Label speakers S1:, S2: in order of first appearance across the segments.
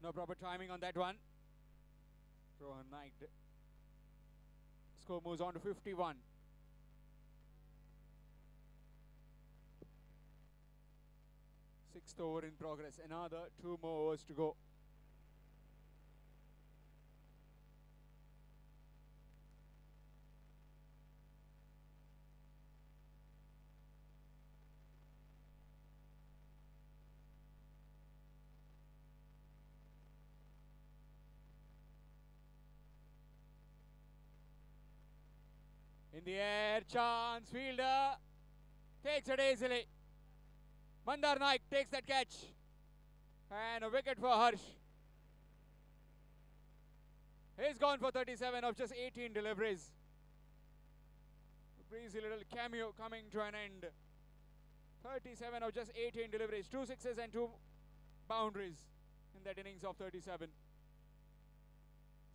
S1: No proper timing on that one. Rohan Naik. Score moves on to 51. Sixth over in progress. Another 2 more overs to go. In the air, chance, fielder takes it easily. Mandar Naik takes that catch. And a wicket for Harsh. He's gone for 37 of just 18 deliveries. A breezy little cameo coming to an end. 37 of just 18 deliveries. 2 sixes and 2 boundaries in that innings of 37.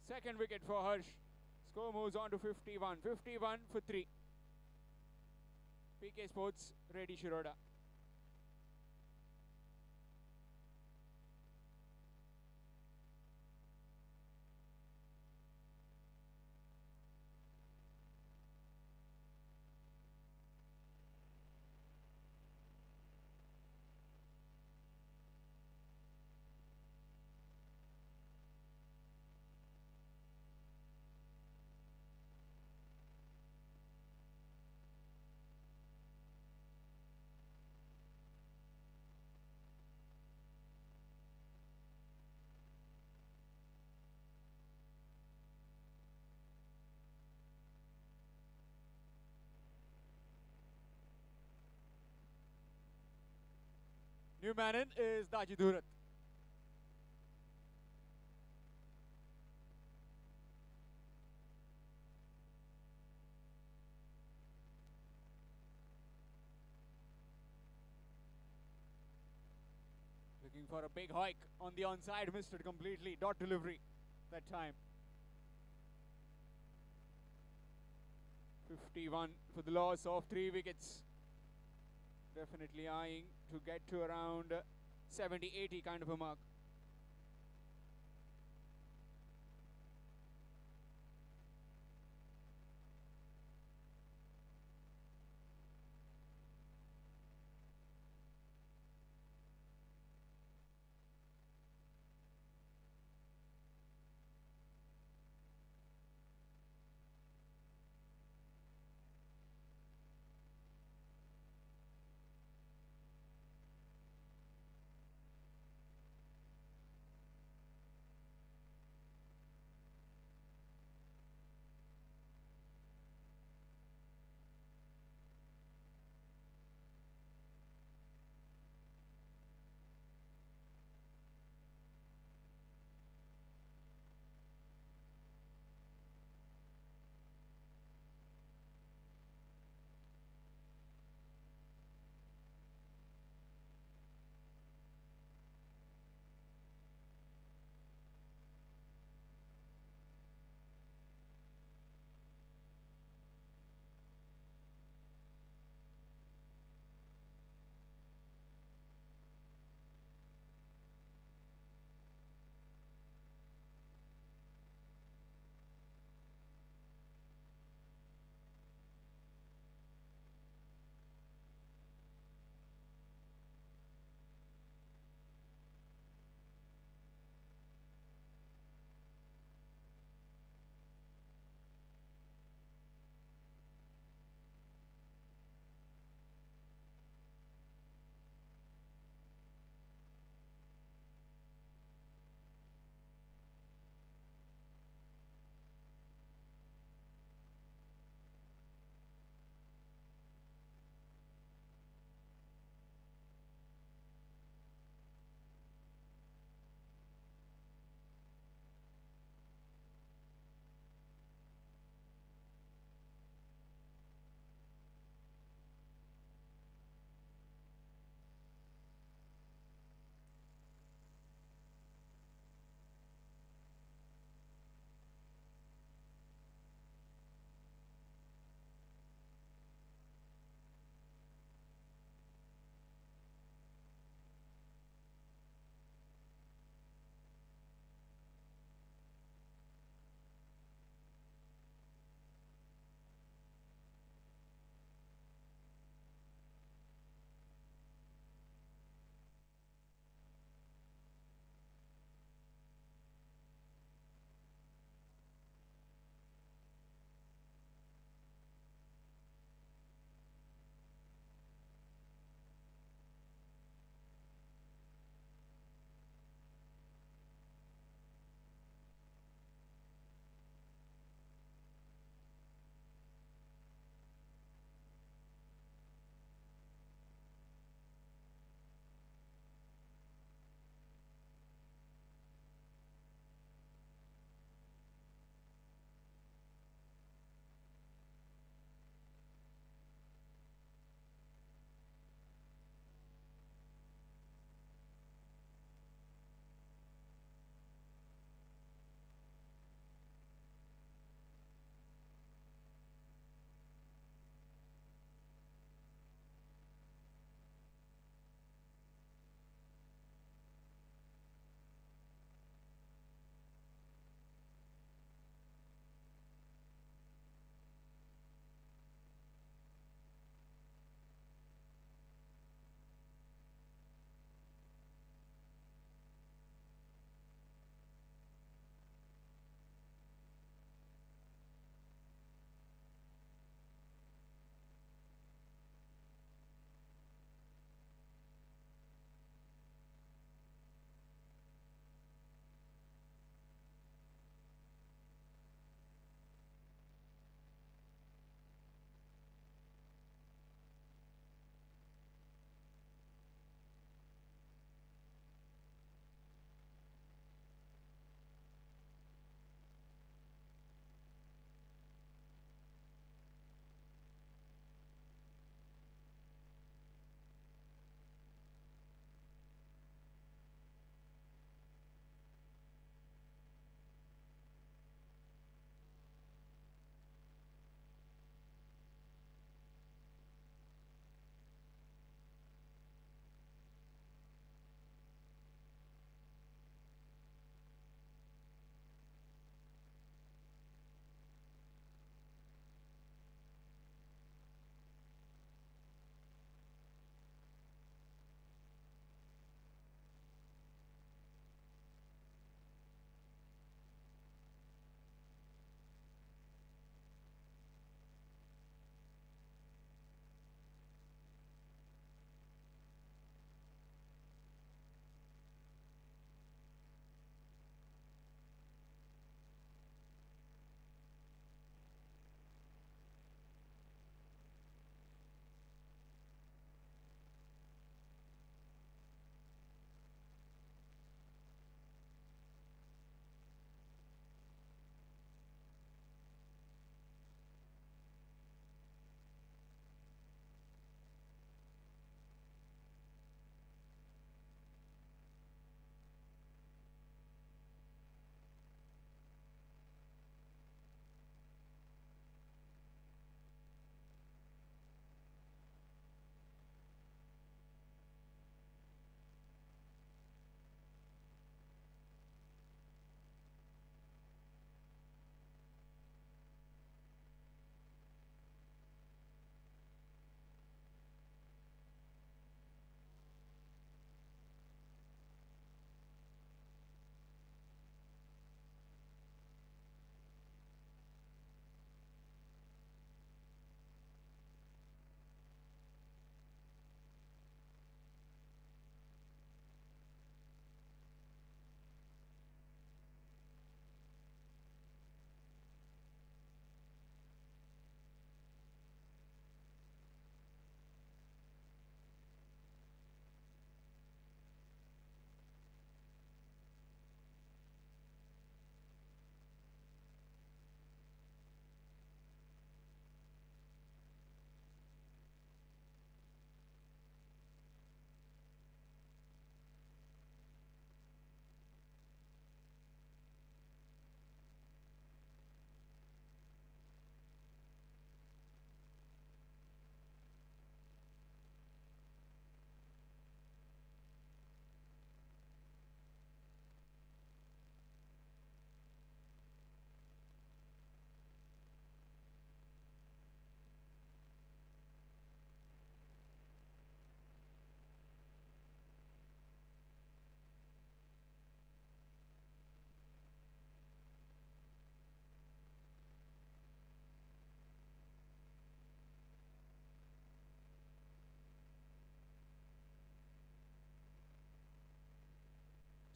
S1: Second wicket for Harsh. Score moves on to 51. 51 for 3. PK Sports, Reddy Shiroda. New man in is Daji Dhurat. Looking for a big hike on the onside, missed it completely. Dot delivery that time. 51 for the loss of 3 wickets. Definitely eyeing to get to around 70-80 kind of a mark.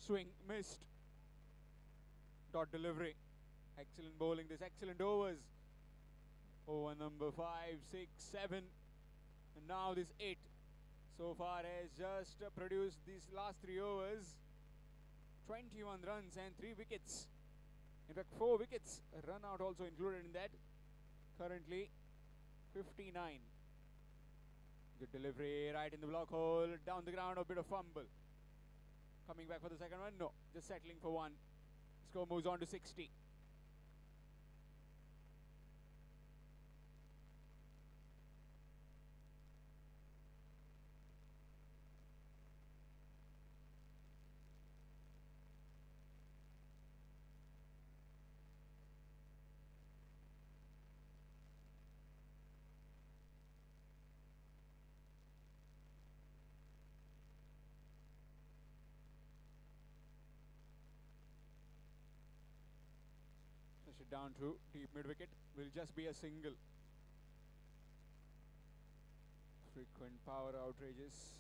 S1: Swing missed. Dot delivery. Excellent bowling. This excellent overs. Over number 5, 6, 7, and now this 8. So far has just produced these last 3 overs. 21 runs and 3 wickets. In fact, 4 wickets. A run out also included in that. Currently 59. Good delivery right in the block hole. Down the ground, a bit of fumble. Coming back for the second one? No. Just settling for 1. Score moves on to 60. Push it down to deep mid wicket. Will just be a single. Frequent power outrages.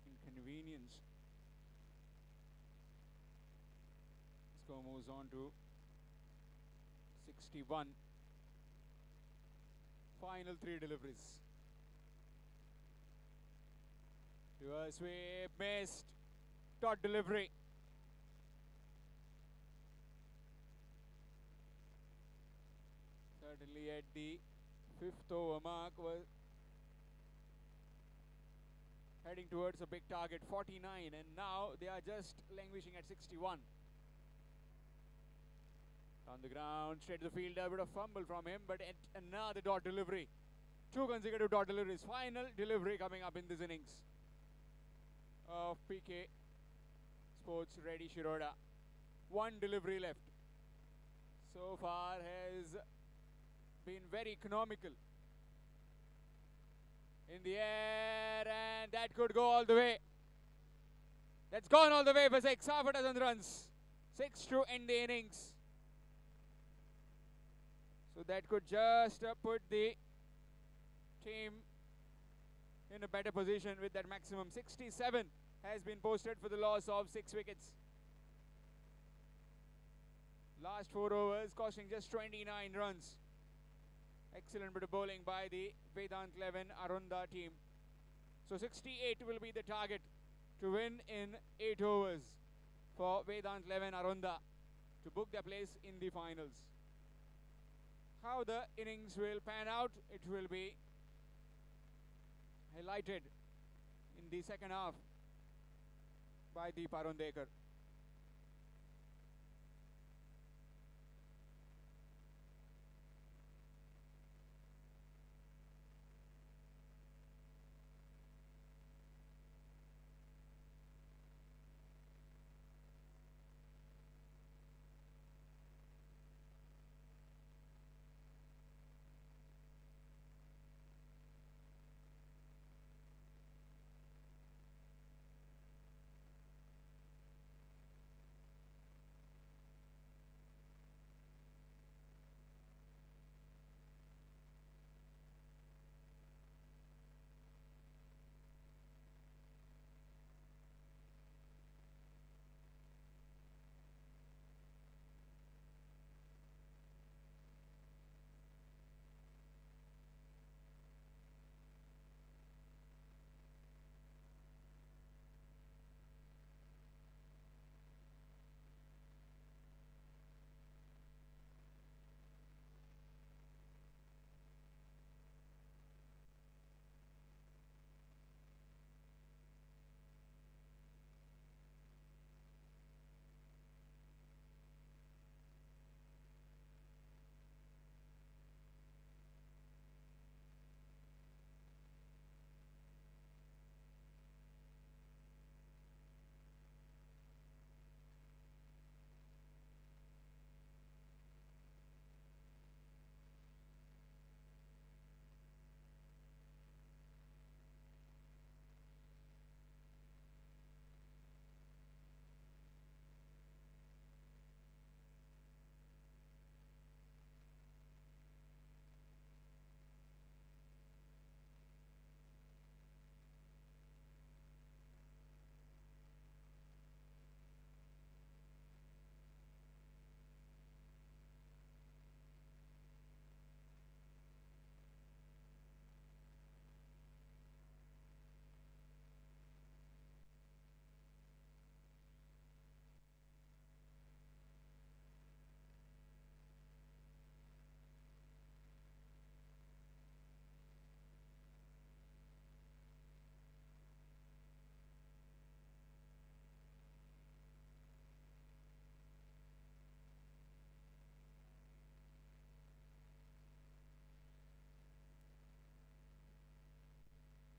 S1: Inconvenience. Score moves on to 61. Final 3 deliveries. Reverse sweep missed. Dot delivery. Certainly at the 5th over mark was heading towards a big target, 49, and now they are just languishing at 61. On the ground, straight to the field, a bit of fumble from him, but another dot delivery. 2 consecutive dot deliveries. Final delivery coming up in this innings of PK Sports Reddy Shiroda. 1 delivery left. So far has been very economical. In the air, and that could go all the way. That's gone all the way for 6. Half a dozen runs. 6 to end the innings. So that could just put the team in a better position with that maximum. 67 has been posted for the loss of 6 wickets. Last 4 overs costing just 29 runs. Excellent bit of bowling by the Vedant 11 Arunda team. So 68 will be the target to win in 8 overs for Vedant 11 Arunda to book their place in the finals. How the innings will pan out, it will be highlighted in the second half by Deep Arundekar.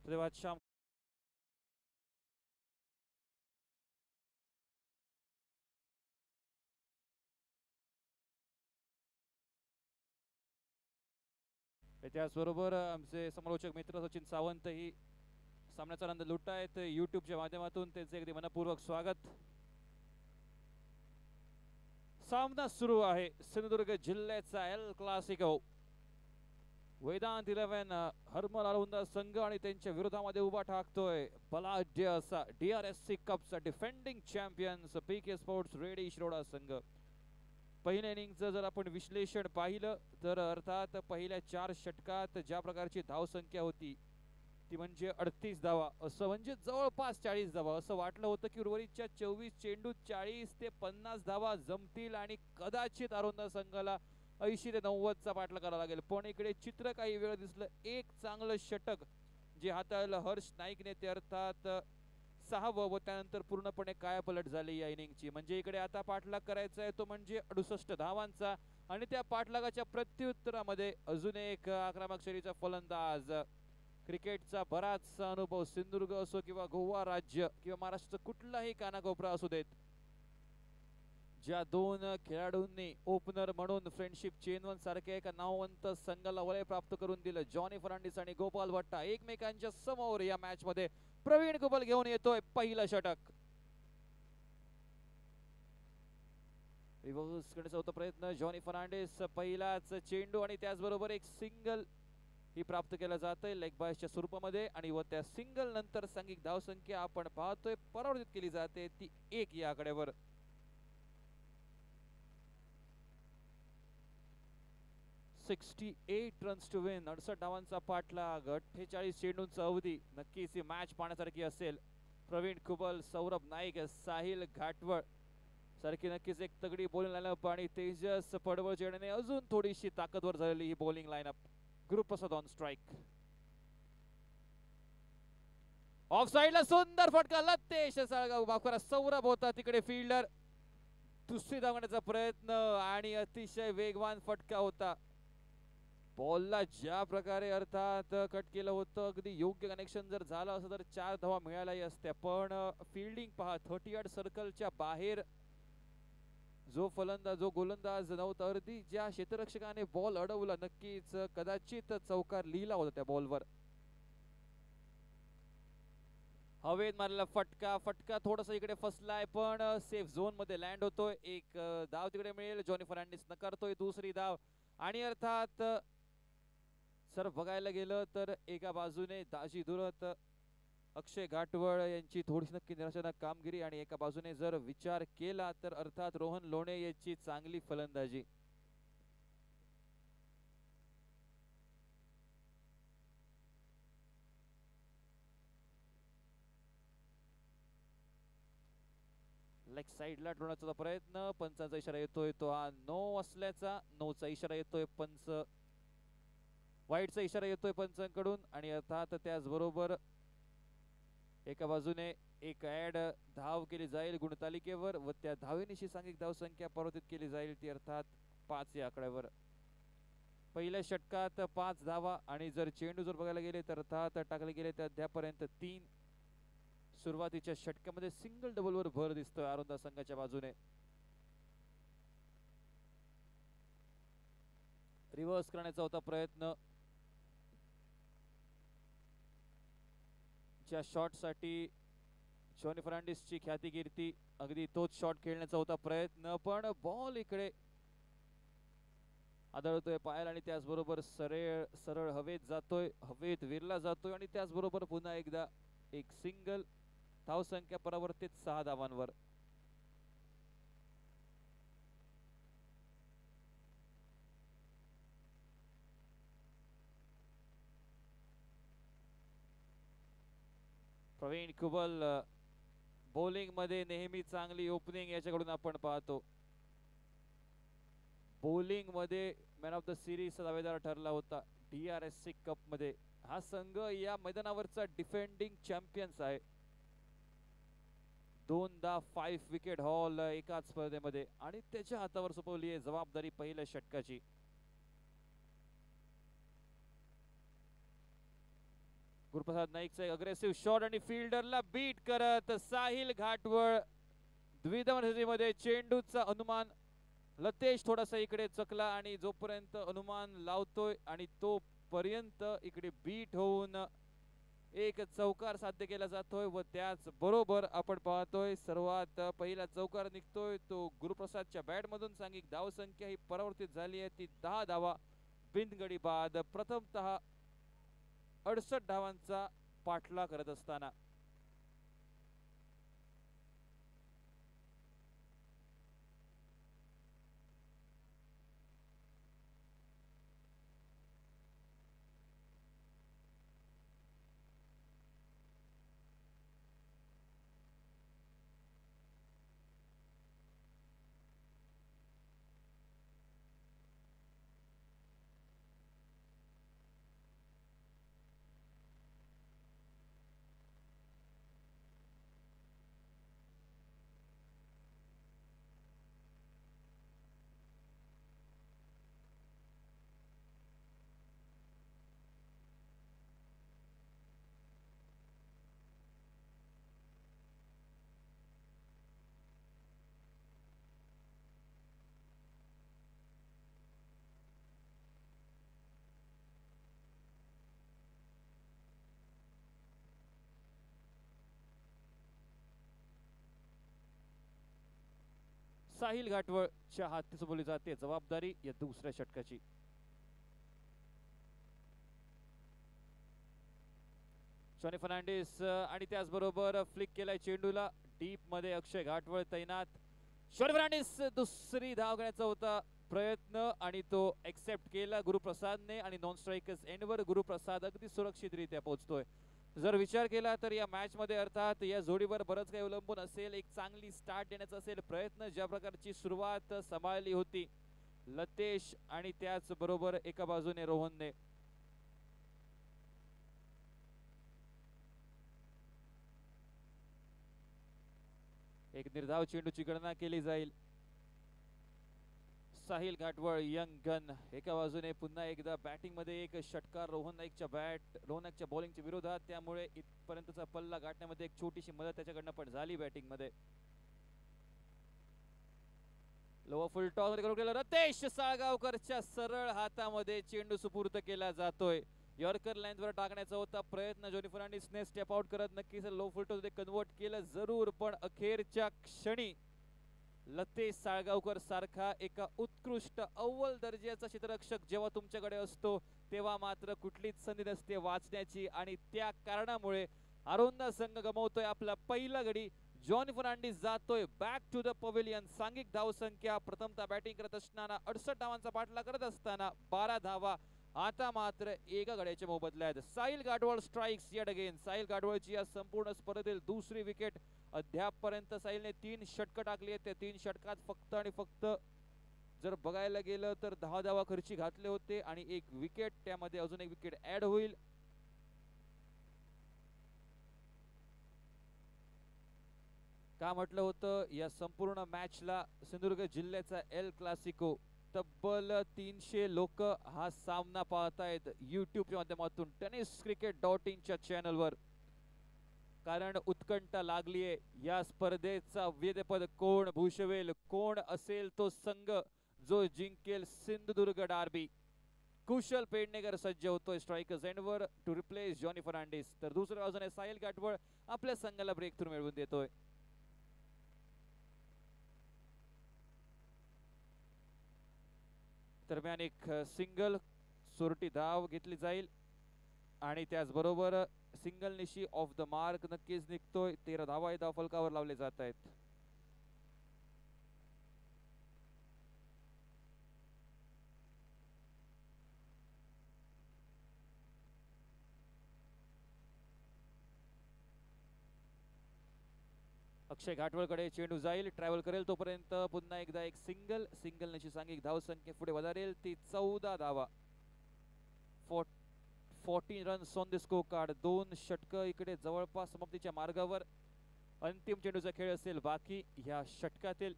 S2: धन्यवाद श्याम. त्याचबरोबर आमचे समालोचक मित्र सचिन सावंत ही सामन्याचा आनंद लुटतायत युट्यूबच्या माध्यमातून. त्यांचे अगदी मनपूर्वक स्वागत. सामना सुरू आहे सिंधुदुर्ग जिल्ह्याचा एल क्लासिको. वेदांत 11 हरमल अरुंदा संघ आणि त्यांच्या विरोधामध्ये उभा ठाकतोय बलाढ्य असा DRSC कपचा defending champions PK sports Redi Shiroda संघ. पहिल्या इनिंगचं जर आपण विश्लेषण पाहिलं तर अर्थात पहिल्या 4 षटकात ज्या प्रकारची धावसंख्या होती ती म्हणजे 38 धावा, असं म्हणजे जवळपास 40 धावा. असं वाटलं होतं की उर्वरितच्या 24 चेंडूत 40 ते 50 धावा जमतील आणि कदाचित अरुंदा संघाला 80 ते 90 चा पाठला करावा लागेल. पण इकडे चित्र काही वेळ दिसलं. एक चांगलं षटक जे हाताळलं हर्ष नाईकने ते अर्थात 6वं व त्यानंतर पूर्णपणे कायापलट झाली या इनिंगची. म्हणजे इकडे आता पाठलाग करायचा आहे तो म्हणजे 68 धावांचा आणि त्या पाठलागाच्या प्रत्युत्तरामध्ये अजून एक आक्रमक शैलीचा फलंदाज. क्रिकेटचा बराचसा अनुभव सिंधुदुर्ग असो किंवा गोवा राज्य किंवा महाराष्ट्राचा कुठलाही कानाकोपरा असू देत, ज्या 2 खेळाडूंनी ओपनर म्हणून फ्रेंडशिप चेनवन सारख्या एका नामवंत संघाला वलय प्राप्त करून दिलं, जॉनी फर्नांडिस आणि गोपाल भट्टा एकमेकांच्या समोर या मॅच मध्ये प्रवीण कुबल घेऊन येतोय पहिलं षटक. रिव्हर्स करण्याचा होता प्रयत्न. जॉनी फर्नांडिस पहिलाच चेंडू आणि त्याचबरोबर एक सिंगल ही प्राप्त केला जाते लेग बायसच्या स्वरूपामध्ये आणि व त्या सिंगल नंतर सांघिक धावसंख्या आपण पाहतोय परावर्तित केली जाते ती 1 या आकड्यावर. $68 रन्स टू विन. 68 धावांचा पाठलाग, 48 चेंडूंचा अवधी. नक्कीच ही मॅच पाहण्यासारखी असेल. प्रवीण कुबल, सौरभ नाईक, साहिल घाटवळ सारखी नक्कीच एक तगडी बॉलिंग लाईनअप आणि तेजस पडवळ चेडणे अजून थोडीशी ताकदवर झालेली ही bowling lineup. Guruprasad on strike. Off साइडला सुंदर फटका. लतेश साळगाव माफ करा सौरभ होता तिकडे फिल्डर. दुसरी धावण्याचा प्रयत्न आणि अतिशय वेगवान फटका होता. बॉलला ज्या प्रकारे अर्थात कट केलं होतं अगदी योग्य कनेक्शन जर झालं असं तर 4 धावा मिळाल्याही असत्या. पण फिल्डिंग पहा 30 यार्ड सर्कलच्या बाहेर जो फलंदाज जो गोलंदाज नव्हता, अर्धी ज्या क्षेत्ररक्षकाने बॉल अडवला नक्कीच कदाचित चौकार लिहिला होता त्या बॉलवर. हवेत मारलेला फटका थोडासा इकडे फसलाय पण सेफ झोन मध्ये लँड होतोय. एक धाव तिकडे मिळेल. जॉनी फर्नांडिस नकारतोय दुसरी धाव आणि अर्थात सर बघायला गेलं तर एका बाजूने दाजी दुरत अक्षय घाटवळ यांची थोडीशी नक्की निराशाजनक कामगिरी आणि एका बाजूने जर विचार केला तर अर्थात रोहन लोणे यांची चांगली फलंदाजी. लेग साइडला ठेवण्याचा प्रयत्न. पंचाचा इशारा येतोय तो हा नो असल्याचा. नोचा इशारा येतोय पंच. वाईटचा इशारा येतोय पंचांकडून आणि अर्थात त्याचबरोबर एका बाजूने एक ऍड धाव केली जाईल गुणतालिकेवर व त्या धावेनिशी सांघिक धावसंख्या परावर्तित केली जाईल ती अर्थात 5 या आकड्यावर. पहिल्या षटकात 5 धावा आणि जर चेंडू जर बघायला गेले तर अर्थात टाकले गेले तर अद्यापर्यंत 3. सुरुवातीच्या षटकामध्ये सिंगल डबल वर भर दिसतोय अरुंदा संघाच्या बाजूने. रिव्हर्स करण्याचा होता प्रयत्न. ज्या शॉट साठी जॉनी फर्नांडिसची ख्याती कीर्ती अगदी तोच शॉट खेळण्याचा होता प्रयत्न पण बॉल इकडे आदळतोय पायाला आणि त्याचबरोबर सरळ हवेत जातोय, हवेत विरला जातोय आणि त्याचबरोबर पुन्हा एकदा एक सिंगल. धावसंख्या परावर्तित 6 धावांवर. प्रवीण कुबल बॉलिंग मध्ये नेहमी चांगली ओपनिंग याच्याकडून आपण पाहतो. बॉलिंग मध्ये मॅन ऑफ द सिरीज दावेदार ठरला होता DRSC कप मध्ये. हा संघ या मैदानावरचा डिफेंडिंग चॅम्पियन्स आहे. 2दा 5 विकेट हॉल एकाच स्पर्धेमध्ये आणि त्याच्या हातावर सोपवली आहे जबाबदारी पहिल्या षटकाची. गुरुप्रसाद नाईकचा एक अग्रेसिव्ह शॉट आणि फिल्डरला बीट करत साहिल घाटवळ द्विधावन स्थितीमध्ये चेंडूचा अनुमान लतेश थोडासा इकडे चकला आणि जोपर्यंत अनुमान लावतोय आणि तो पर्यंत इकडे बीट होऊन एक चौकार साध्य केला जातोय व त्याच बरोबर आपण पाहतोय सर्वात पहिला चौकार निघतोय तो गुरुप्रसादच्या बॅट मधून. सांघिक धाव संख्या ही परावर्तित झाली आहे ती 10 धावा बिनगडी बाद प्रथमतः 68 धावांचा पाठला करत असताना. साहिल घाटवळच्या हाती सोपवली जाते जबाबदारी या दुसऱ्या षटकाची. शॉनी फर्नांडिस आणि त्याचबरोबर फ्लिक केलाय चेंडूला डीप मध्ये अक्षय घाटवळ तैनात. शॉनी फर्नांडिस दुसरी धाव घेण्याचा होता प्रयत्न आणि तो एक्सेप्ट केला गुरुप्रसादने आणि नॉन स्ट्रायकर्स एंडवर गुरुप्रसाद अगदी सुरक्षितरित्या पोहोचतोय. जर विचार केला तर या मॅच मध्ये अर्थात या जोडीवर बरंच काही अवलंबून असेल. एक चांगली स्टार्ट देण्याचा असेल प्रयत्न, ज्या प्रकारची सुरुवात सांभाळली होती लतेश आणि त्याच बरोबर एका बाजूने रोहनने. एक निर्धाव चेंडूची गणना केली जाईल. साहिल घाटवळ यंग गन एका बाजूने पुन्हा एकदा बॅटिंग मध्ये एक षटकार रोहन नाईकच्या बॉलिंगच्या विरोधात, त्यामुळे इथपर्यंतचा पल्ला गाठण्यामध्ये एक छोटीशी मदत त्याच्याकडनं पण झाली बॅटिंग मध्ये. लोअर फुल टॉस मध्ये करून रतेश साळगावकरच्या सरळ हातामध्ये चेंडू सुपूर्द केला जातोय. यॉर्कर लाईनवर टाकण्याचा होता प्रयत्न, जॉनी फर्नांडिसने स्टेप आउट करत नक्कीच लो फुल टॉस मध्ये कन्वर्ट केलं जरूर, पण अखेरच्या क्षणी लतेश साळगावकर सारखा एका उत्कृष्ट अव्वल दर्जाचा क्षेत्ररक्षक जेव्हा तुमच्याकडे असतो तेव्हा मात्र कुठलीच संधी नसते वाचण्याची, आणि त्या कारणामुळे अरुंदा संघ गमावतोय आपला पहिला गडी. जॉनी फर्नांडिस जातोय बॅक टू द पवेलियन. सांघिक धाव संख्या प्रथमतः बॅटिंग करत असताना 68 धावांचा पाठला करत असताना 12 धावा आता मात्र एका गड्याच्या मोबदल्यात. साहिल घाटवळ स्ट्राइक्स येट अगेन. साहिल घाटवळची या संपूर्ण स्पर्धेतील दुसरी विकेट. अद्यापपर्यंत साहिलने 3 षटक टाकली आहेत. त्या 3 षटकात फक्त आणि फक्त जर बघायला गेलं तर 10 धावा खर्ची घातले होते आणि एक विकेट, त्यामध्ये अजून एक विकेट ऍड होईल. का म्हटलं होतं या संपूर्ण मॅचला सिंधुदुर्ग जिल्ह्याचा एल क्लासिको. तब्बल 300 लोक हा सामना पाहतायत युट्यूबच्या माध्यमातून tenniscricket.in च्या चॅनलवर. कारण उत्कंठा लागलीये या स्पर्धेचा वेदपद कोण भूषवेल, कोण असेल तो संघ जो जिंकेल सिंधुदुर्ग डार्बी. कुशल पेडणेकर सज्ज होतोय स्ट्रायकर्स एंडवर टू रिप्लेस जॉनी फर्नांडिस, तर दुसऱ्या बाजूने साहिल घाटवळ आपल्या संघाला ब्रेक थ्रू मिळवून देतोय. दरम्यान एक सिंगल सोरटी धाव घेतली जाईल आणि त्याचबरोबर single Nishi of the mark नक्कीच निघतोय. 13 धावा धाव फलकावर लावले जात आहेत. अक्षय घाटवळकडे चेंडू जाईल, ट्रॅव्हल करेल तोपर्यंत पुन्हा एकदा एक सिंगल निशी सांघिक धाव संख्या पुढे वधारेल ती 14 धावा. 14 runs on the score card. 2 षटक इकडे जवळपास समाप्तीच्या मार्गावर. अंतिम चेंडूचा खेळ असेल बाकी ह्या षटकातील.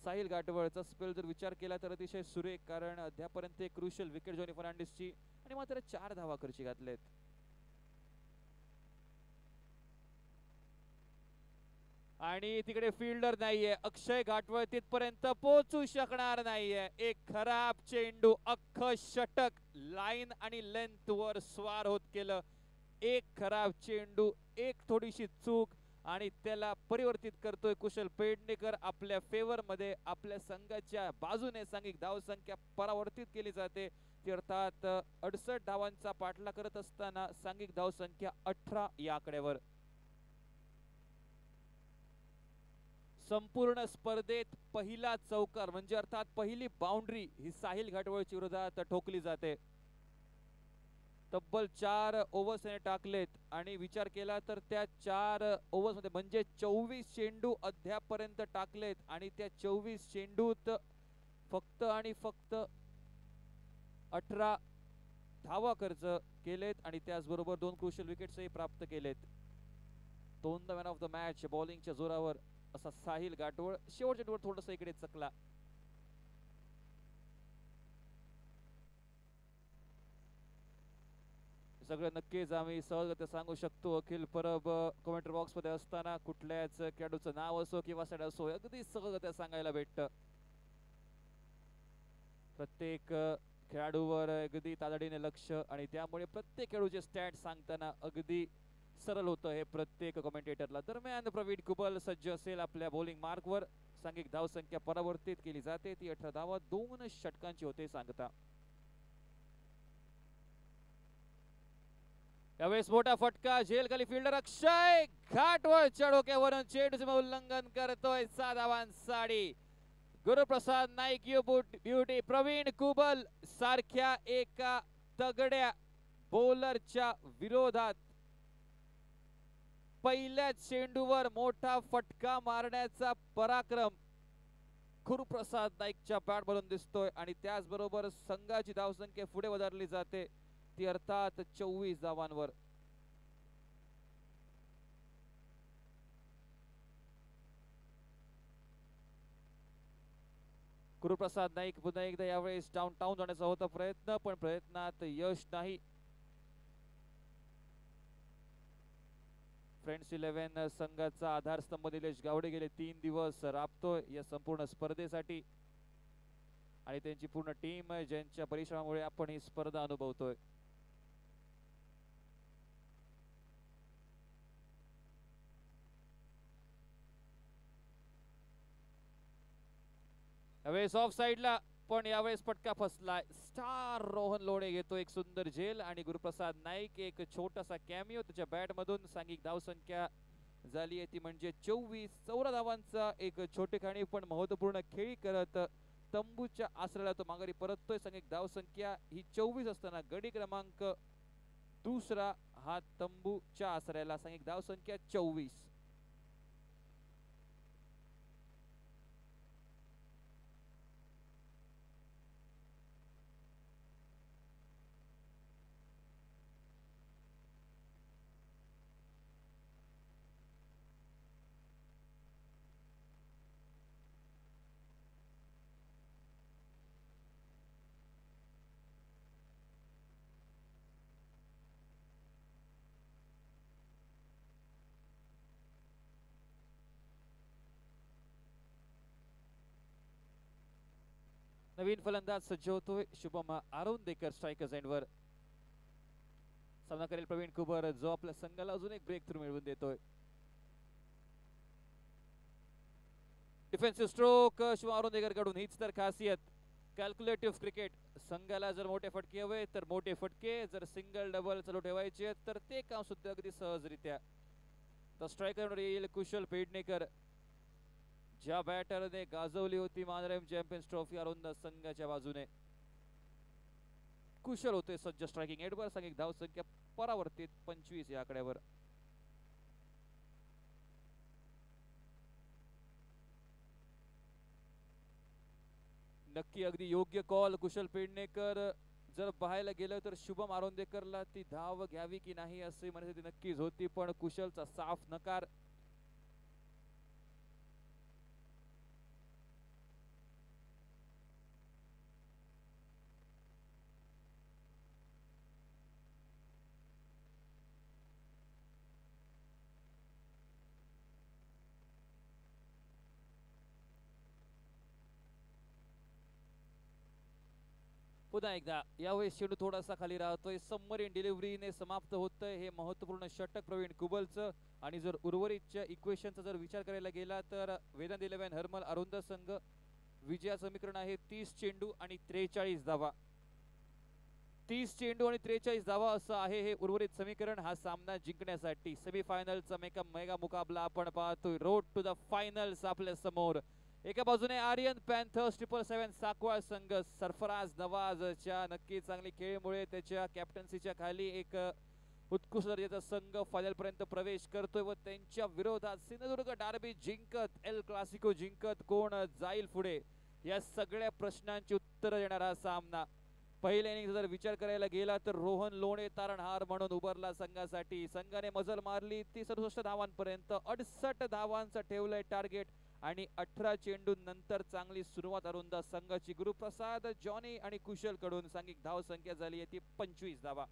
S2: साहिल गाटवळचा स्पेल जर विचार केला तर अतिशय सुरेख, कारण अद्यापर्यंत एक क्रुशियल विकेट जॉनी फर्नांडिसची आणि मात्र 4 धावा खर्ची घातलेत. आणि तिकडे फिल्डर नाहीये, अक्षय घाटवळ तिथपर्यंत पोहोचू शकणार नाहीये. एक खराब चेंडू, अख्खं षटक लाईन आणि लेंथ वर स्वार होत केलं. एक खराब चेंडू, एक थोडीशी चूक आणि त्याला परिवर्तित करतोय कुशल पेडणेकर आपल्या फेवर मध्ये. आपल्या संघाच्या बाजूने सांघिक धावसंख्या परावर्तित केली जाते ती अर्थात 68 धावांचा पाठला करत असताना सांघिक धावसंख्या 18 या आकड्यावर. संपूर्ण स्पर्धेत पहिला चौकार म्हणजे अर्थात पहिली बाउंड्री ही साहिल घाटवळच्या विरोधात ठोकली जाते. तब्बल 4 ओव्हर्स ने टाकलेत आणि विचार केला तर त्या 4 ओव्हर्स मध्ये म्हणजे 24 चेंडू अद्यापर्यंत टाकलेत आणि त्या 24 चेंडूत फक्त आणि फक्त 18 धावा खर्च केलेत आणि त्याचबरोबर 2 क्रुशियल विकेट्सही प्राप्त केलेत. दोनदा मॅन ऑफ द मॅच बॉलिंगच्या जोरावर असा साहिल गाटवळ. शेवटच्या चेंडूवर थोडंसं इकडे चकला. सगळं नक्कीच आम्ही सहजगत्या सांगू शकतो. अखिल परब कमेंट्री बॉक्स मध्ये असताना कुठल्याच खेळाडूचं नाव असो किंवा साईड असो अगदी सहजगत्या सांगायला भेटतं. प्रत्येक खेळाडूवर अगदी तातडीने लक्ष आणि त्यामुळे प्रत्येक खेळाडूचे स्टॅट सांगताना अगदी सरळ होतं हे प्रत्येक कमेंटेटरला. दरम्यान प्रवीण कुबल सज्ज असेल आपल्या बॉलिंग मार्कवर. सांघिक धावसंख्या परावर्तित केली जाते ती 18 धावा 2 षटकांची होते सांगता. यावेळेस मोठा फटका, झेल खाली फिल्डर अक्षय घाटवळच्या डोक्यावरून चेंडूचे उल्लंघन करतोय. 6 धावांसाठी गुरुप्रसाद नाईक यू ब्युटी. प्रवीण कुबल सारख्या एका तगड्या बॉलरच्या विरोधात पहिल्या चेंडूवर मोठा फटका मारण्याचा पराक्रम गुरुप्रसाद नाईकच्या बॅट मधून दिसतोय आणि त्याचबरोबर संघाची धावसंख्या पुढे वधारली जाते ती अर्थात 24 धावांवर. गुरुप्रसाद नाईक पुन्हा एकदा यावेळेस डाऊन जाण्याचा होता प्रयत्न पण प्रयत्नात यश नाही. फ्रेंड्स 11 संघाचा आधारस्तंभ निलेश गावडे गेले 3 दिवस राबतोय या संपूर्ण स्पर्धेसाठी आणि त्यांची पूर्ण टीम ज्यांच्या परिश्रमामुळे आपण ही स्पर्धा अनुभवतोय. यावेळेस ऑफ साइडला पण यावेळेस पटका फसलाय. स्टार रोहन लोणे घेतो एक सुंदर झेल आणि गुरुप्रसाद नाईक एक छोटासा कॅमिओ त्याच्या बॅट मधून. सांघिक धावसंख्या झाली आहे ती म्हणजे 24. 14 धावांचा एक छोटेखानी पण महत्वपूर्ण खेळी करत तंबूच्या आसऱ्याला तो माघारी परततोय. सांघिक धावसंख्या ही 24 असताना गडी क्रमांक दुसरा हा तंबूच्या आसऱ्याला. सांघिक धावसंख्या 24. नवीन फलंदाज सज्ज होतोय शुभम आरोंदेकर स्ट्रायकर्स एंडवर. सामना करेल प्रवीण कुबर जो आपल्या संघाला अजून एक ब्रेक थ्रू मिळवून देतोय. डिफेन्सिव्ह स्ट्रोक शुभम आरोंदेकर कडून हीच तर खासियत. Calculative cricket. संघाला जर मोठे फटके हवे तर मोठे फटके, जर सिंगल डबल चालू ठेवायचे तर ते काम सुद्धा अगदी सहजरित्या. तर स्ट्रायकर येईल कुशल पेडणेकर. ज्या बॅटरने गाजवली होती मानरेम चॅम्पियन्स ट्रॉफी अरुंद संघाच्या बाजूने. कुशल होते सज्ज स्ट्रायकिंग एंडवर. सांघिक धावसंख्या परावर्तित 25 या आकड्यावर. नक्की अगदी योग्य कॉल. कुशल पेडणेकर जर पाहायला गेलं तर शुभम आरोंदेकरला ती धाव घ्यावी की नाही अशी मनस्थिती नक्कीच होती पण कुशलचा साफ नकार. पुन्हा एकदा यावेळेस चेंडू थोडासा खाली राहतोय. सबमरीन डिलिव्हरीने समाप्त होतंय हे महत्वपूर्ण षटक प्रवीण कुबलचं. आणि जर उर्वरितच्या इक्वेशनचा जर विचार करायला गेला तर वेदांत 11 हरमल अरुंद संघ विजया समीकरण आहे 30 चेंडू आणि 43 धावा. 30 चेंडू आणि 43 धावा असं आहे हे उर्वरित समीकरण हा सामना जिंकण्यासाठी. सेमीफायनलचा मेगा मुकाबला आपण पाहतोय. रोड टू द फायनल्स आपल्या समोर. एका बाजूने आर्यन पॅन्थर्स 777 साकवाळ संघ सरफराज नवाजच्या नक्की चांगली खेळीमुळे त्याच्या कॅप्टन्सीच्या खाली एक उत्कृष्ट दर्जाचा संघ फायनल पर्यंत प्रवेश करतोय व त्यांच्या विरोधात सिंधुदुर्ग डार्बी जिंकत एल क्लासिको जिंकत कोण जाईल पुढे या सगळ्या प्रश्नांची उत्तर देणारा सामना. पहिल्या इनिंग जर विचार करायला गेला तर रोहन लोणे तारणहार म्हणून उभारला संघासाठी. संघाने मजल मारली ती 67 धावांपर्यंत. 68 धावांचं ठेवलंय टार्गेट आणि 18 चेंडू नंतर चांगली सुरुवात अरुंदा संघाची. गुरुप्रसाद जॉनी आणि कुशल कडून सांघिक धाव संख्या झाली आहे ती 25 धावा.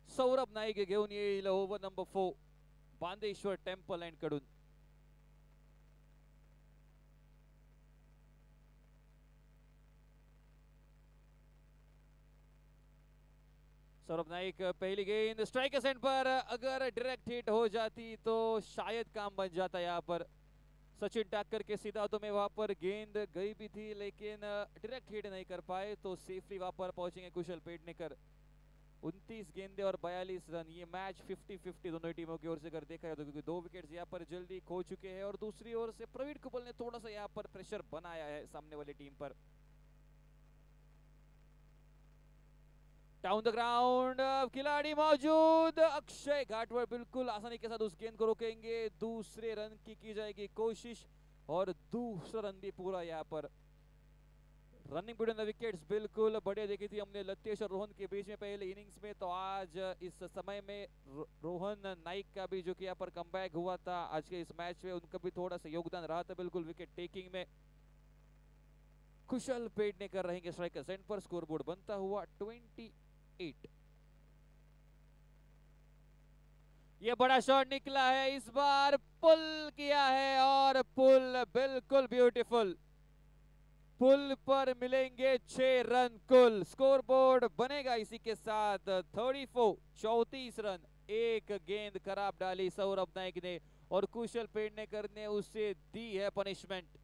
S2: सौरभ नाईक घेऊन येईल over number 4 Bandeshwar temple and कडून. सौरभ नाइक पहली गेंद स्ट्राइक सेंट पर अगर डायरेक्ट हिट हो जाती तो शायद काम बन जाता यहाँ पर. सचिन टैक्कर के सीधा हाथों में वहां पर गेंद गई भी थी लेकिन डायरेक्ट हिट नहीं कर पाए तो सेफली वहां पर पहुंचेंगे कुशल पेडनेकर. 29 गेंदे और 42 रन. ये मैच 50-50 दोनों टीमों की ओर से अगर देखा जाए तो क्योंकि 2 विकेट्स यहाँ पर जल्दी खो चुके हैं और दूसरी ओर से प्रवीण कुबल ने थोड़ा सा यहाँ पर प्रेशर बनाया है सामने वाली टीम पर. डाउन द ग्राउंड खिलाड़ी मौजूद. अक्षय घाटवड़ बिल्कुल आसानी के साथ उस गेंद को रोकेंगे. दूसरे रन की जाएगी कोशिश और दूसरा रन भी पूरा यहाँ पर. रनिंग बिटवीन द विकेट्स बिल्कुल बढ़िया देखी थी हमने लतेश और रोहन के बीच में पहले इनिंग्स में. तो आज इस समय में रोहन नाइक का भी जो कि यहाँ पर कमबैक हुआ था आज के इस मैच में उनका भी थोड़ा सा योगदान रहा था बिल्कुल विकेट टेकिंग में. कुशल पेडनेकर रहेंगे स्ट्राइकर सेंट पर. स्कोरबोर्ड बनता हुआ 28. ये बड़ा शॉट निकला है इस बार. पुल किया है और पुल बिल्कुल ब्यूटीफुल. पुल पर मिलेंगे 6 रन कुल. स्कोरबोर्ड बनेगा इसी के साथ 34 रन. एक गेंद खराब डाली सौरभ नाइक ने और कुशल पेडनेकर ने उसे दी है पनिशमेंट.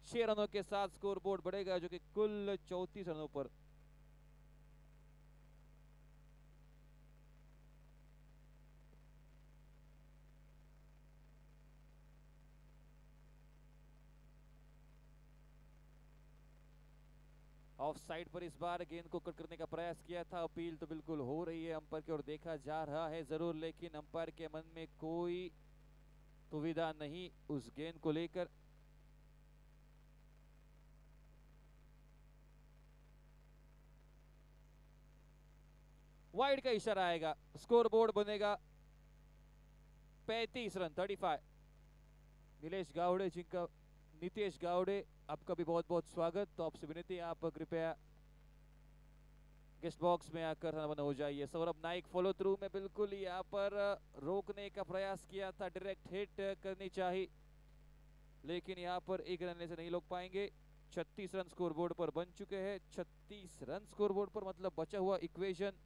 S2: 6 रनों के साथ स्कोरबोर्ड बढ़ेगा जो कि कुल 34 रनों पर. ऑफ साइड पर इस बार गेंद को कट करने का प्रयास किया था. अपील तो बिल्कुल हो रही है अंपायर की ओर देखा जा रहा है जरूर लेकिन अंपायर के मन में कोई दुविधा नहीं उस गेंद को लेकर. वाइड का इशारा आएगा. स्कोर बोर्ड बनेगा 35 रन 35. नीलेश गावड़े जिनका नितेश गावड़े आपका भी बहुत बहुत स्वागत. तो आपसे विनती आप कृपया गेस्ट बॉक्स में आकर बंद हो जाइए. सौरभ नाइक फॉलो थ्रू में बिल्कुल यहाँ पर रोकने का प्रयास किया था. डायरेक्ट हिट करनी चाहिए लेकिन यहाँ पर एक रन से नहीं रोक पाएंगे. 36 रन स्कोरबोर्ड पर बन चुके हैं. 36 रन स्कोरबोर्ड पर मतलब बचा हुआ इक्वेशन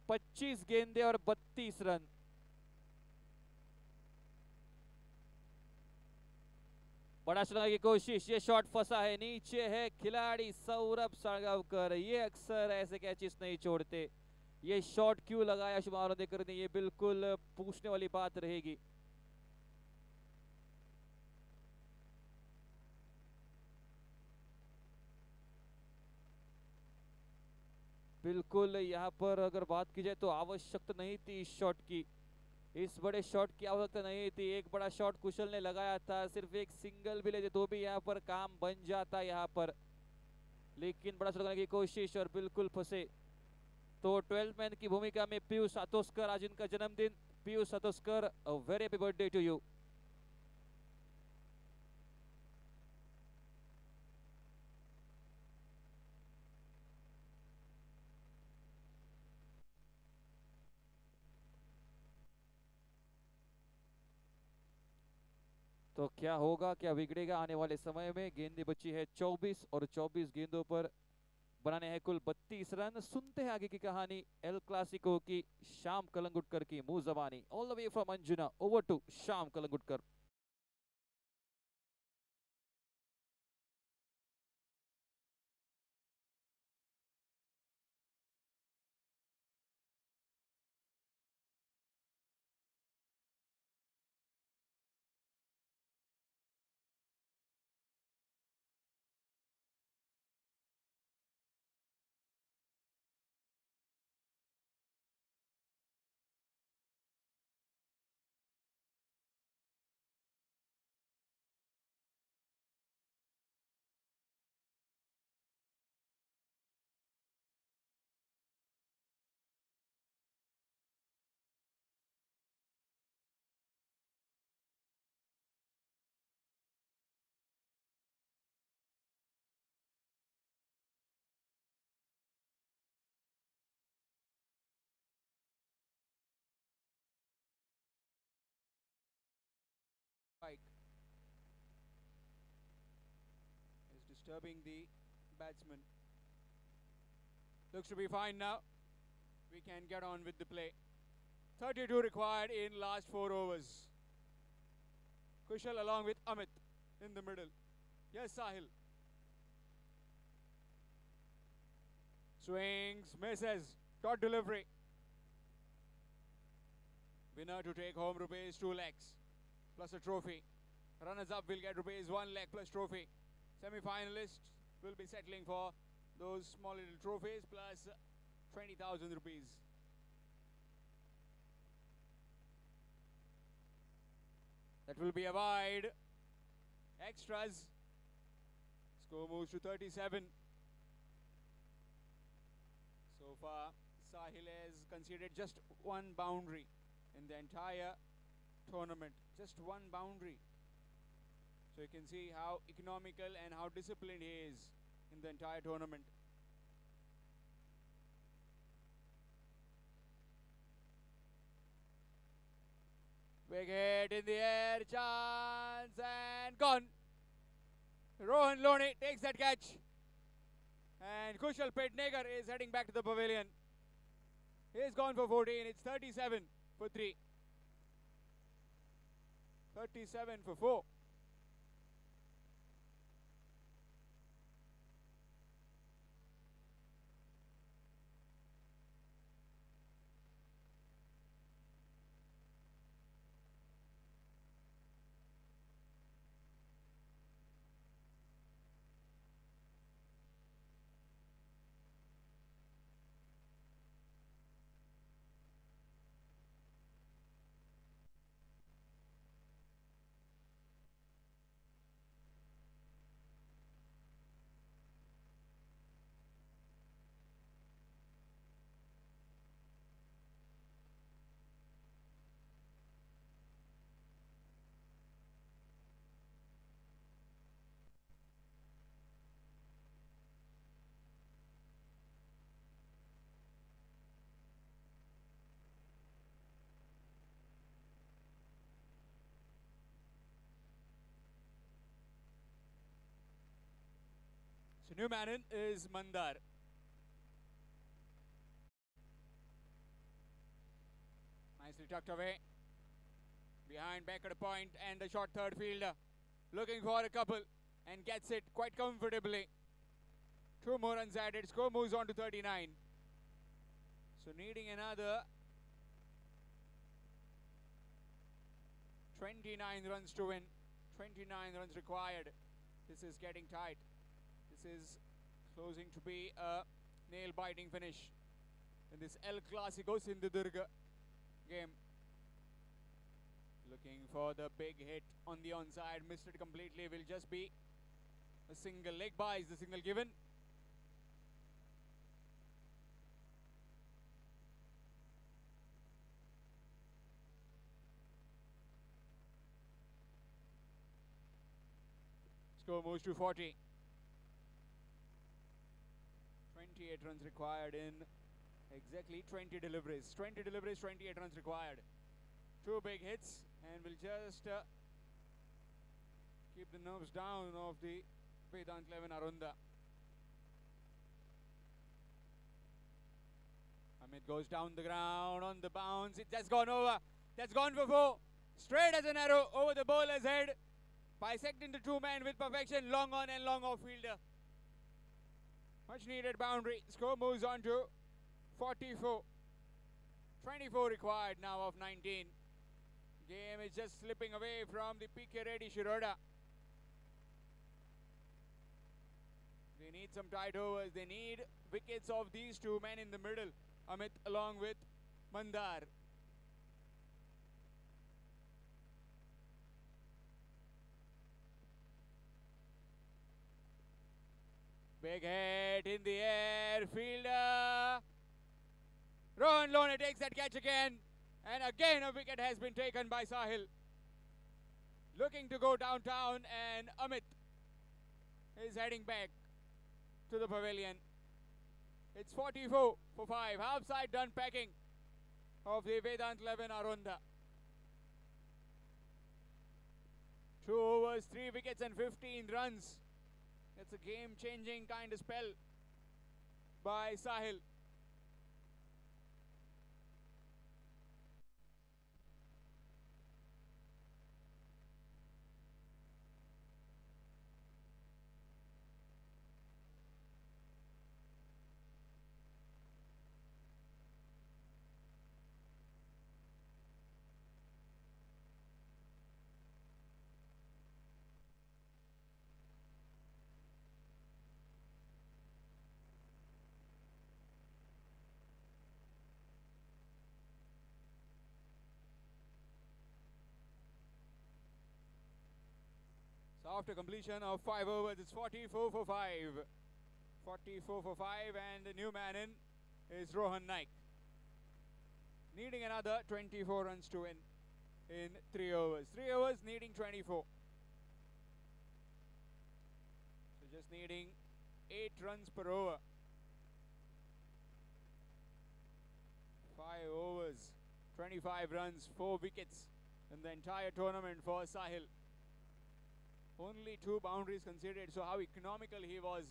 S2: 25 गेंदे और 32 रन. बड़ा चलाने की कोशिश. ये शॉट फंसा है. नीचे है खिलाड़ी सौरभ साळगावकर. ये अक्सर ऐसे कैचेस नहीं छोड़ते. ये शॉट क्यों लगाया शुभम आरोदेकर ने ये बिल्कुल पूछने वाली बात रहेगी. बिल्कुल यहाँ पर अगर बात की जाए तो आवश्यकता नहीं थी इस शॉट की. इस बड़े शॉट की आवश्यकता नहीं थी. एक बड़ा शॉट कुशल ने लगाया था. सिर्फ एक सिंगल भी लेते तो भी यहाँ पर काम बन जाता यहाँ पर लेकिन बड़ा शॉट लगाने की कोशिश और बिल्कुल फंसे. तो 12 मैन की भूमिका में पीयूष सातोस्कर आज इनका जन्मदिन. Piyush Satoskar very happy birthday to you. तो क्या होगा, क्या बिगड़ेगा आने वाले समय में। गेंदें बची है 24 और 24 गेंदों पर बनाने हैं कुल 32 रन। सुनते हैं आगे की कहानी एल क्लासिको की श्याम कलंगुटकर की मुंह जबानी। All the way from Anjuna, over to Shyam Kalangutkar.
S1: Spike is disturbing the batsman. Looks to be fine now. We can get on with the play. 32 required in last 4 overs. Kushal along with Amit in the middle. Yes, Sahil. Swings, misses, dot delivery. Winner to take home rupees 2 lakhs plus a trophy. Runners up will get rupees 1 lakh plus trophy. Semi-finalists will be settling for those small little trophies plus 20,000 rupees. That will be a wide. Extras. Score moves to 37. So far, Sahil has conceded just one boundary in the entire tournament. Just one boundary. So you can see how economical and how disciplined he is in the entire tournament. Big hit in the air, chance and gone. Rohan Lone takes that catch. And Kushal Pednegar is heading back to the pavilion. He's gone for 14. It's 37 for 3. 37 for 4. So new man in is Mandar. Nicely tucked away. Behind back at a point and the short third fielder. Looking for a couple and gets it quite comfortably. 2 more runs added. Score moves on to 39. So needing another 29 runs to win. 29 runs required. This is getting tight. This is closing to be a nail-biting finish in this El Clasico Sindhudurga game. Looking for the big hit on the onside. Missed it completely. Will just be a single. Leg by is the single given. Score moves to 40. 28 runs required in exactly 20 deliveries. 20 deliveries, 28 runs required. 2 big hits and will just the nerves down of the Vedant 11 Arunda. Amit goes down the ground on the bounce. It has gone over. That's gone for 4. Straight as an arrow over the bowler's head. Bisecting the two men with perfection. Long on and long off fielder. Much needed boundary. Score moves on to 44. 24 required now of 19. Game is just slipping away from the PK Reddy Shiroda. They need some tight overs. They need wickets of these two men in the middle. Amit along with Mandar. Big hit in the air. Fielder. Rohan Lone takes that catch again. And again a wicket has been taken by Sahil. Looking to go downtown, and Amit is heading back to the pavilion. It's 44 for 5. Half side done packing of the Vedant 11 Arunda. 2 overs, 3 wickets and 15 runs. That's a game-changing kind of spell by Sahil. So after completion of 5 overs, it's 44 for 5. 44 for 5, and the new man in is Rohan Naik. Needing another 24 runs to win in 3 overs. 3 overs needing 24. So just needing 8 runs per over. 5 overs, 25 runs, 4 wickets in the entire tournament for Sahil. Only 2 boundaries conceded, so how economical he was.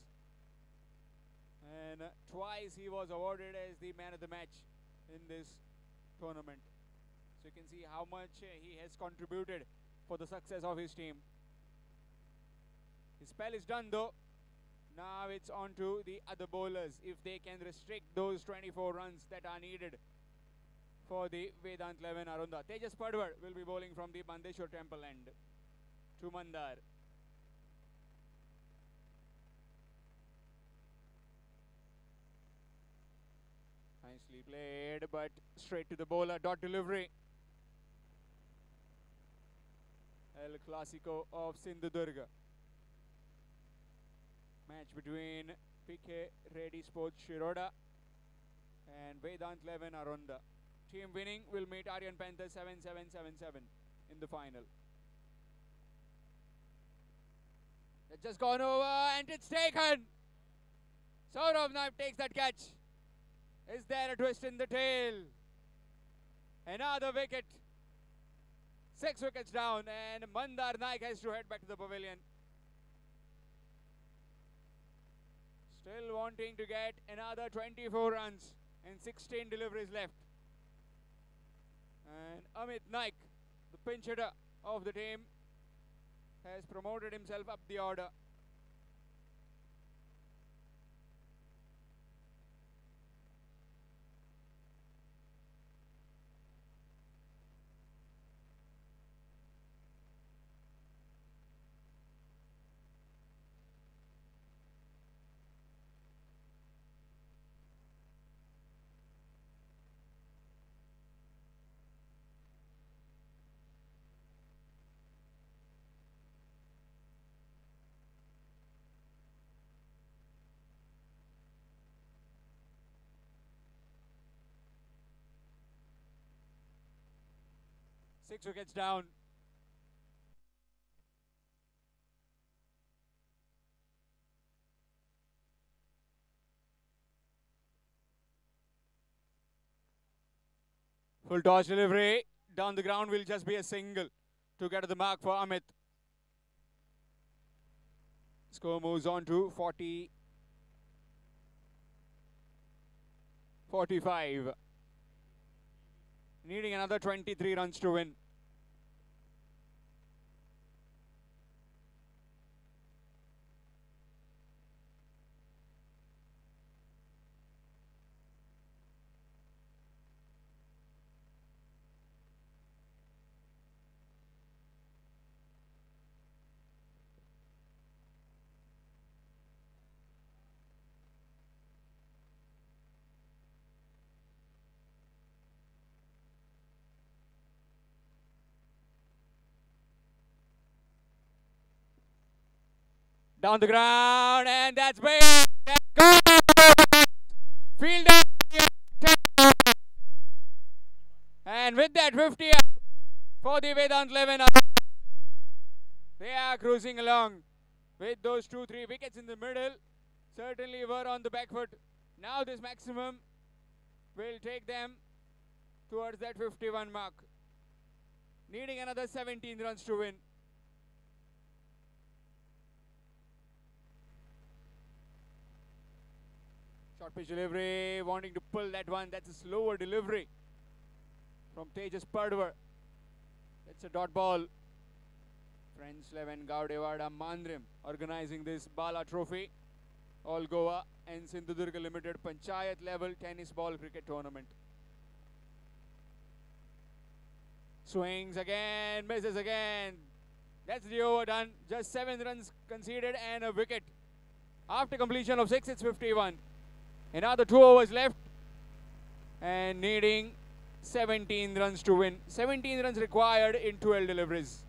S1: And twice he was awarded as the man of the match in this tournament. So you can see how much he has contributed for the success of his team. His spell is done though. Now it's on to the other bowlers, if they can restrict those 24 runs that are needed for the Vedant 11 Arunda. Tejas Padwar will be bowling from the Bandeshwar temple end to Mandar. Nicely played, but straight to the bowler. Dot delivery. El Clasico of Sindhudurga. Match between PK Reddy Sports Shiroda and Vedant 11 Arunda. Team winning will meet Aryan Panthers 7-7-7-7 in the final. It's just gone over and it's taken. Saurav Naik takes that catch. Is there a twist in the tail? Another wicket. 6 wickets down, and Mandar Naik has to head back to the pavilion. Still wanting to get another 24 runs and 16 deliveries left. And Amit Naik, the pinch hitter of the team, has promoted himself up the order. Six wickets down. Full toss delivery. Down the ground will just be a single to get to the mark for Amit. Score moves on to 45. Needing another 23 runs to win. Down the ground, and that's big. Fielder. And with that 50 up for the Vedant 11. They are cruising along with those 2-3 wickets in the middle. Certainly were on the back foot. Now this maximum will take them towards that 51 mark. Needing another 17 runs to win. Short pitch delivery, wanting to pull that one. That's a slower delivery from Tejas Pardwar. It's a dot ball. Friends 11 Gaudewada Mandrim organizing this Bala Trophy, All Goa and Sindhudurga Limited Panchayat level tennis ball cricket tournament. Swings again, misses again. That's the over done. Just 7 runs conceded and a wicket. After completion of 6, it's 51. Another 2 overs left and needing 17 runs to win. 17 runs required in 12 deliveries.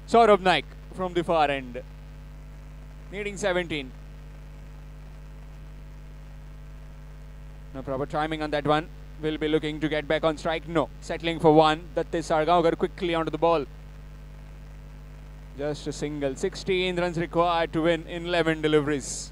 S1: Saurabh Naik from the far end, needing 17. No proper timing on that one. Will be looking to get back on strike. No. Settling for one. Datte Sargaonkar quickly onto the ball. Just a single. 16 runs required to win in 11 deliveries.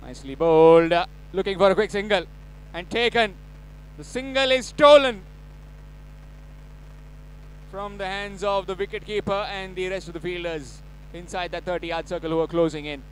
S1: Nicely bowled, looking for a quick single and taken. The single is stolen from the hands of the wicketkeeper and the rest of the fielders inside that 30-yard circle who are closing in.